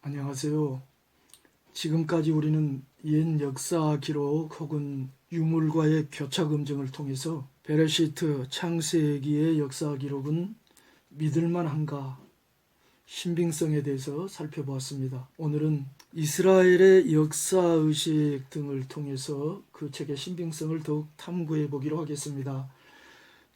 안녕하세요. 지금까지 우리는 옛 역사 기록 혹은 유물과의 교차 검증을 통해서 베레시트 창세기의 역사 기록은 믿을만한가, 신빙성에 대해서 살펴보았습니다. 오늘은 이스라엘의 역사의식 등을 통해서 그 책의 신빙성을 더욱 탐구해 보기로 하겠습니다.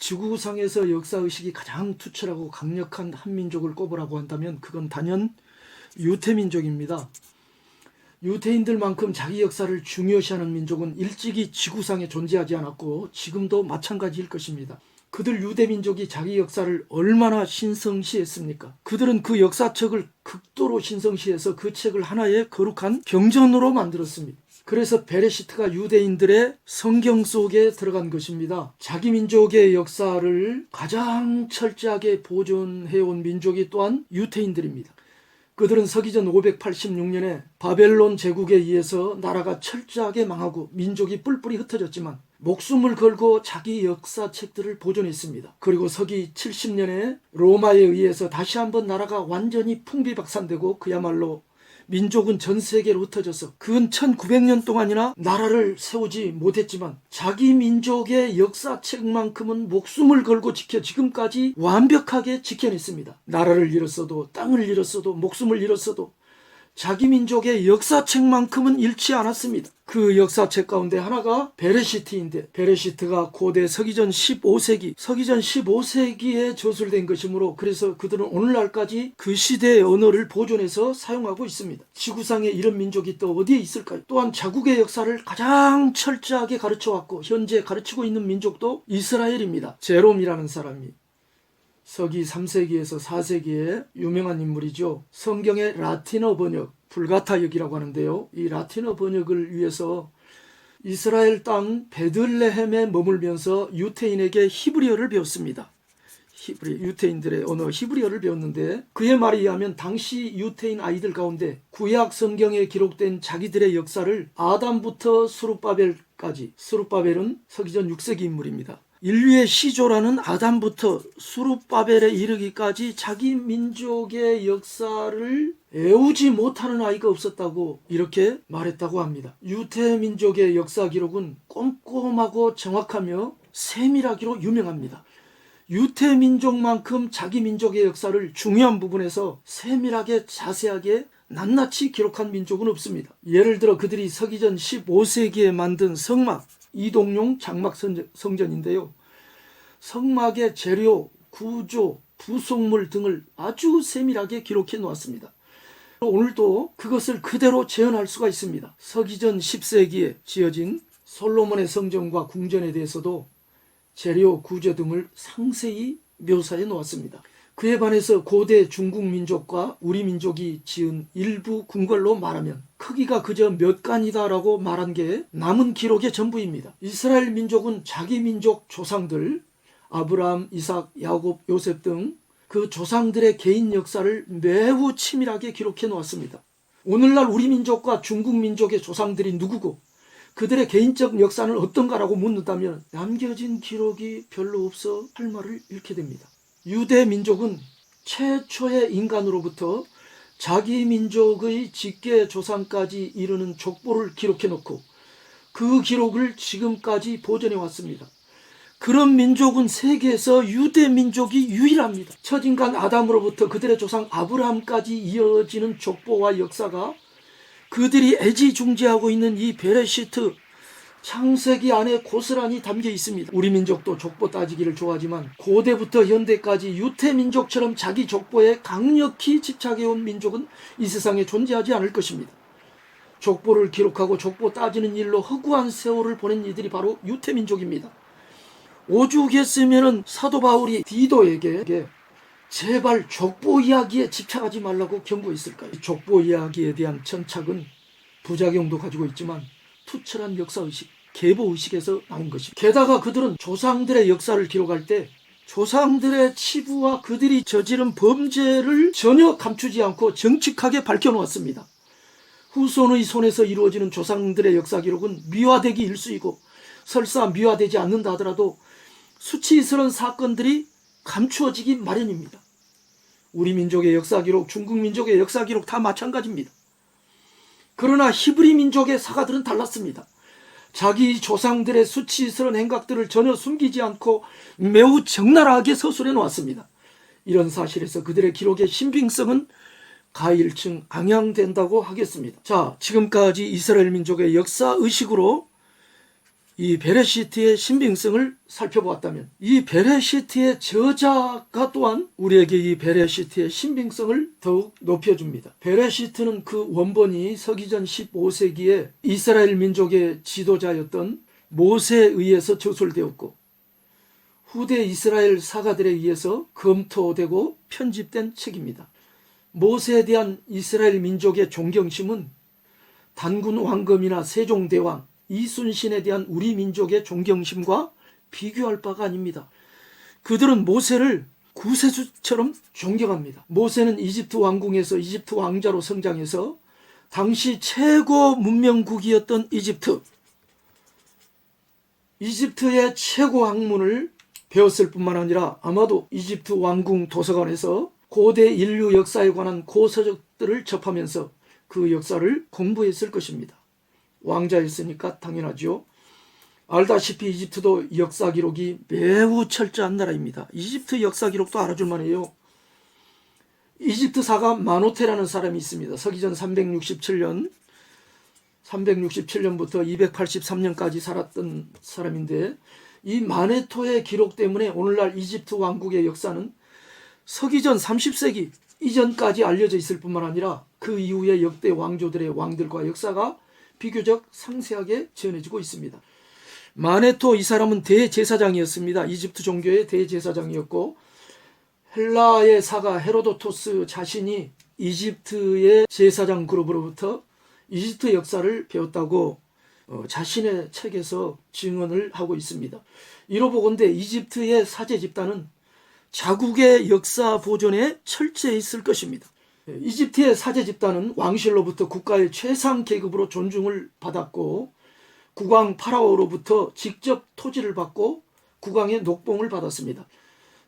지구상에서 역사의식이 가장 투철하고 강력한 한민족을 꼽으라고 한다면 그건 단연 유태민족입니다. 유태인들만큼 자기 역사를 중요시하는 민족은 일찍이 지구상에 존재하지 않았고 지금도 마찬가지일 것입니다. 그들 유대민족이 자기 역사를 얼마나 신성시했습니까? 그들은 그 역사책을 극도로 신성시해서 그 책을 하나의 거룩한 경전으로 만들었습니다. 그래서 베레시트가 유대인들의 성경 속에 들어간 것입니다. 자기 민족의 역사를 가장 철저하게 보존해온 민족이 또한 유태인들입니다. 그들은 서기전 586년에 바벨론 제국에 의해서 나라가 철저하게 망하고 민족이 뿔뿔이 흩어졌지만 목숨을 걸고 자기 역사책들을 보존했습니다. 그리고 서기 70년에 로마에 의해서 다시 한번 나라가 완전히 풍비박산되고 그야말로 민족은 전 세계로 흩어져서 근 1900년 동안이나 나라를 세우지 못했지만 자기 민족의 역사책만큼은 목숨을 걸고 지켜 지금까지 완벽하게 지켜냈습니다. 나라를 잃었어도 땅을 잃었어도 목숨을 잃었어도 자기 민족의 역사책만큼은 잃지 않았습니다. 그 역사책 가운데 하나가 베레시트인데 베레시트가 고대 서기전 15세기에 저술된 것이므로 그래서 그들은 오늘날까지 그 시대의 언어를 보존해서 사용하고 있습니다. 지구상에 이런 민족이 또 어디에 있을까요? 또한 자국의 역사를 가장 철저하게 가르쳐왔고 현재 가르치고 있는 민족도 이스라엘입니다. 제롬이라는 사람이 서기 3세기에서 4세기에 유명한 인물이죠. 성경의 라틴어 번역, 불가타역이라고 하는데요. 이 라틴어 번역을 위해서 이스라엘 땅 베들레헴에 머물면서 유태인에게 히브리어를 배웠습니다. 유태인들의 언어 히브리어를 배웠는데 그의 말에 의하면 당시 유태인 아이들 가운데 구약 성경에 기록된 자기들의 역사를 아담부터 스룹바벨까지, 스룹바벨은 서기전 6세기 인물입니다. 인류의 시조라는 아담부터 스룹바벨에 이르기까지 자기 민족의 역사를 애우지 못하는 아이가 없었다고 이렇게 말했다고 합니다. 유태 민족의 역사 기록은 꼼꼼하고 정확하며 세밀하기로 유명합니다. 유태 민족만큼 자기 민족의 역사를 중요한 부분에서 세밀하게 자세하게 낱낱이 기록한 민족은 없습니다. 예를 들어 그들이 서기전 15세기에 만든 성막, 이동용 장막 성전인데요. 성막의 재료, 구조, 부속물 등을 아주 세밀하게 기록해 놓았습니다. 오늘도 그것을 그대로 재현할 수가 있습니다. 서기전 10세기에 지어진 솔로몬의 성전과 궁전에 대해서도 재료, 구조 등을 상세히 묘사해 놓았습니다. 그에 반해서 고대 중국 민족과 우리 민족이 지은 일부 궁궐로 말하면 크기가 그저 몇 간이다라고 말한 게 남은 기록의 전부입니다. 이스라엘 민족은 자기 민족 조상들 아브라함, 이삭, 야곱, 요셉 등 그 조상들의 개인 역사를 매우 치밀하게 기록해 놓았습니다. 오늘날 우리 민족과 중국 민족의 조상들이 누구고 그들의 개인적 역사는 어떤가라고 묻는다면 남겨진 기록이 별로 없어 할 말을 잃게 됩니다. 유대 민족은 최초의 인간으로부터 자기 민족의 직계 조상까지 이르는 족보를 기록해 놓고 그 기록을 지금까지 보존해 왔습니다. 그런 민족은 세계에서 유대 민족이 유일합니다. 첫인간 아담으로부터 그들의 조상 아브라함까지 이어지는 족보와 역사가 그들이 애지중지하고 있는 이 베레시트 창세기 안에 고스란히 담겨 있습니다. 우리 민족도 족보 따지기를 좋아하지만 고대부터 현대까지 유태민족처럼 자기 족보에 강력히 집착해온 민족은 이 세상에 존재하지 않을 것입니다. 족보를 기록하고 족보 따지는 일로 허구한 세월을 보낸 이들이 바로 유태민족입니다. 오죽했으면 사도 바울이 디도에게 제발 족보 이야기에 집착하지 말라고 경고했을까요? 족보 이야기에 대한 천착은 부작용도 가지고 있지만 투철한 역사의식, 계보의식에서 나온 것입니다. 게다가 그들은 조상들의 역사를 기록할 때 조상들의 치부와 그들이 저지른 범죄를 전혀 감추지 않고 정직하게 밝혀놓았습니다. 후손의 손에서 이루어지는 조상들의 역사 기록은 미화되기 일쑤이고 설사 미화되지 않는다 하더라도 수치스러운 사건들이 감추어지기 마련입니다. 우리 민족의 역사 기록, 중국 민족의 역사 기록 다 마찬가지입니다. 그러나 히브리 민족의 사가들은 달랐습니다. 자기 조상들의 수치스러운 행각들을 전혀 숨기지 않고 매우 적나라하게 서술해 놓았습니다. 이런 사실에서 그들의 기록의 신빙성은 가일층 앙양된다고 하겠습니다. 자, 지금까지 이스라엘 민족의 역사 의식으로 이 베레시트의 신빙성을 살펴보았다면, 이 베레시트의 저자가 또한 우리에게 이 베레시트의 신빙성을 더욱 높여줍니다. 베레시트는 그 원본이 서기전 15세기에 이스라엘 민족의 지도자였던 모세에 의해서 저술되었고, 후대 이스라엘 사가들에 의해서 검토되고 편집된 책입니다. 모세에 대한 이스라엘 민족의 존경심은 단군 왕검이나 세종대왕, 이순신에 대한 우리 민족의 존경심과 비교할 바가 아닙니다. 그들은 모세를 구세주처럼 존경합니다. 모세는 이집트 왕궁에서 이집트 왕자로 성장해서 당시 최고 문명국이었던 이집트의 최고 학문을 배웠을 뿐만 아니라 아마도 이집트 왕궁 도서관에서 고대 인류 역사에 관한 고서적들을 접하면서 그 역사를 공부했을 것입니다. 왕자였으니까 당연하죠. 알다시피 이집트도 역사 기록이 매우 철저한 나라입니다. 이집트 역사 기록도 알아줄 만해요. 이집트 사가 마노테라는 사람이 있습니다. 서기전 367년부터 283년까지 살았던 사람인데, 이 마네토의 기록 때문에 오늘날 이집트 왕국의 역사는 서기전 30세기 이전까지 알려져 있을 뿐만 아니라 그 이후의 역대 왕조들의 왕들과 역사가 비교적 상세하게 전해지고 있습니다. 마네토 이 사람은 대제사장이었습니다. 이집트 종교의 대제사장이었고, 헬라의 사가 헤로도토스 자신이 이집트의 제사장 그룹으로부터 이집트 역사를 배웠다고 자신의 책에서 증언을 하고 있습니다. 이로 보건대 이집트의 사제 집단은 자국의 역사 보존에 철저히 있을 것입니다. 이집트의 사제 집단은 왕실로부터 국가의 최상 계급으로 존중을 받았고, 국왕 파라오로부터 직접 토지를 받고 국왕의 녹봉을 받았습니다.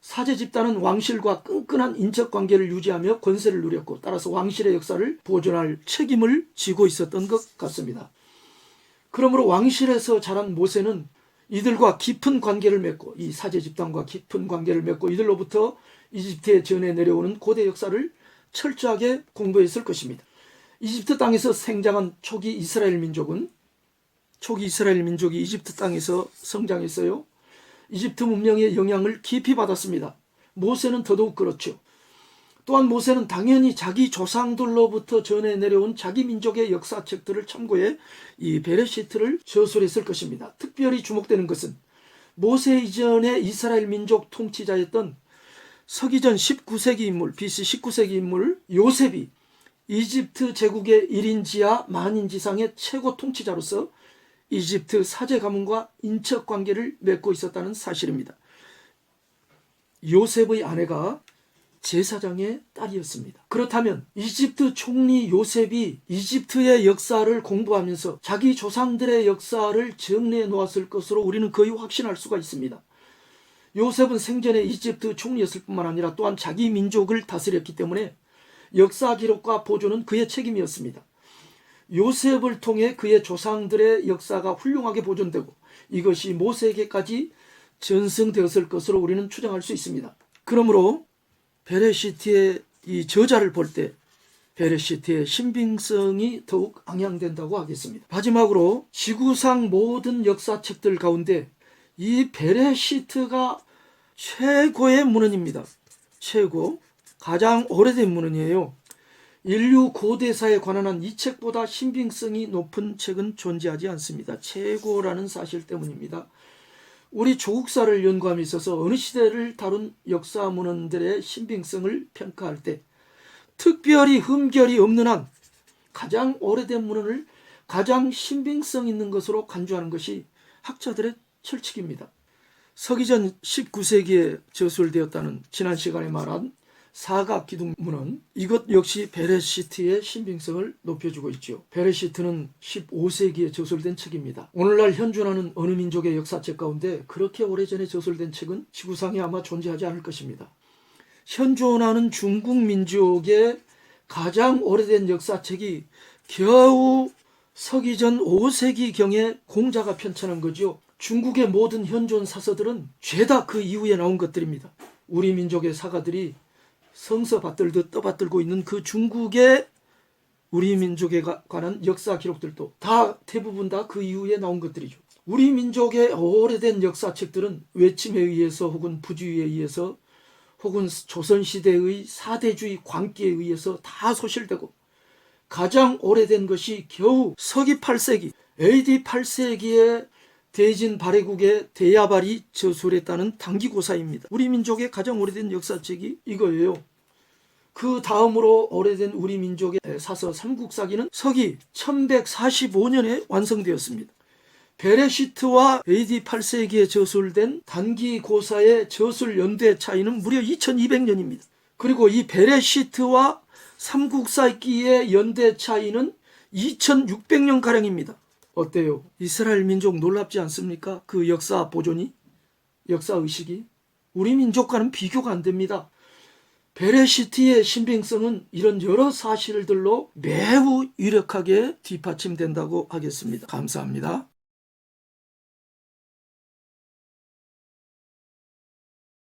사제 집단은 왕실과 끈끈한 인적 관계를 유지하며 권세를 누렸고, 따라서 왕실의 역사를 보존할 책임을 지고 있었던 것 같습니다. 그러므로 왕실에서 자란 모세는 이들과 깊은 관계를 맺고, 이 사제 집단과 깊은 관계를 맺고 이들로부터 이집트에 전해 내려오는 고대 역사를 철저하게 공부했을 것입니다. 이집트 땅에서 생장한 초기 이스라엘 민족이 이집트 땅에서 성장했어요. 이집트 문명의 영향을 깊이 받았습니다. 모세는 더더욱 그렇죠. 또한 모세는 당연히 자기 조상들로부터 전해 내려온 자기 민족의 역사책들을 참고해 이 베레시트를 저술했을 것입니다. 특별히 주목되는 것은 모세 이전의 이스라엘 민족 통치자였던 서기전 19세기 인물, BC 19세기 인물 요셉이 이집트 제국의 1인지하 만인지상의 최고 통치자로서 이집트 사제 가문과 인척 관계를 맺고 있었다는 사실입니다. 요셉의 아내가 제사장의 딸이었습니다. 그렇다면 이집트 총리 요셉이 이집트의 역사를 공부하면서 자기 조상들의 역사를 정리해 놓았을 것으로 우리는 거의 확신할 수가 있습니다. 요셉은 생전에 이집트 총리였을 뿐만 아니라 또한 자기 민족을 다스렸기 때문에 역사 기록과 보존은 그의 책임이었습니다. 요셉을 통해 그의 조상들의 역사가 훌륭하게 보존되고 이것이 모세에게까지 전승되었을 것으로 우리는 추정할 수 있습니다. 그러므로 베레시트의 이 저자를 볼 때 베레시트의 신빙성이 더욱 앙양된다고 하겠습니다. 마지막으로 지구상 모든 역사책들 가운데 이 베레시트가 최고의 문헌입니다. 가장 오래된 문헌이에요. 인류 고대사에 관한 한 이 책보다 신빙성이 높은 책은 존재하지 않습니다. 최고라는 사실 때문입니다. 우리 조국사를 연구함에 있어서 어느 시대를 다룬 역사 문헌들의 신빙성을 평가할 때 특별히 흠결이 없는 한 가장 오래된 문헌을 가장 신빙성 있는 것으로 간주하는 것이 학자들의 철칙입니다. 서기전 19세기에 저술되었다는 지난 시간에 말한 사각기둥문헌, 이것 역시 베레시트의 신빙성을 높여주고 있죠. 베레시트는 15세기에 저술된 책입니다. 오늘날 현존하는 어느 민족의 역사책 가운데 그렇게 오래전에 저술된 책은 지구상에 아마 존재하지 않을 것입니다. 현존하는 중국 민족의 가장 오래된 역사책이 겨우 서기전 5세기경에 공자가 편찬한 거죠. 중국의 모든 현존 사서들은 죄다 그 이후에 나온 것들입니다. 우리 민족의 사가들이 성서 받들듯 떠받들고 있는 그 중국의 우리 민족에 관한 역사 기록들도 다 대부분 다 그 이후에 나온 것들이죠. 우리 민족의 오래된 역사책들은 외침에 의해서 혹은 부주의에 의해서 혹은 조선시대의 사대주의 광기에 의해서 다 소실되고, 가장 오래된 것이 겨우 서기 8세기 AD 8세기에 대진 발해국의 대야발이 저술했다는 당기고사입니다. 우리 민족의 가장 오래된 역사책이 이거예요. 그 다음으로 오래된 우리 민족의 사서 삼국사기는 서기 1145년에 완성되었습니다. 베레시트와 AD 8세기에 저술된 단기고사의 저술 연대 차이는 무려 2200년입니다. 그리고 이 베레시트와 삼국사기의 연대 차이는 2600년가량입니다. 어때요? 이스라엘 민족 놀랍지 않습니까? 그 역사 보존이, 역사의식이 우리 민족과는 비교가 안 됩니다. 베레시트의 신빙성은 이런 여러 사실들로 매우 유력하게 뒷받침된다고 하겠습니다. 감사합니다.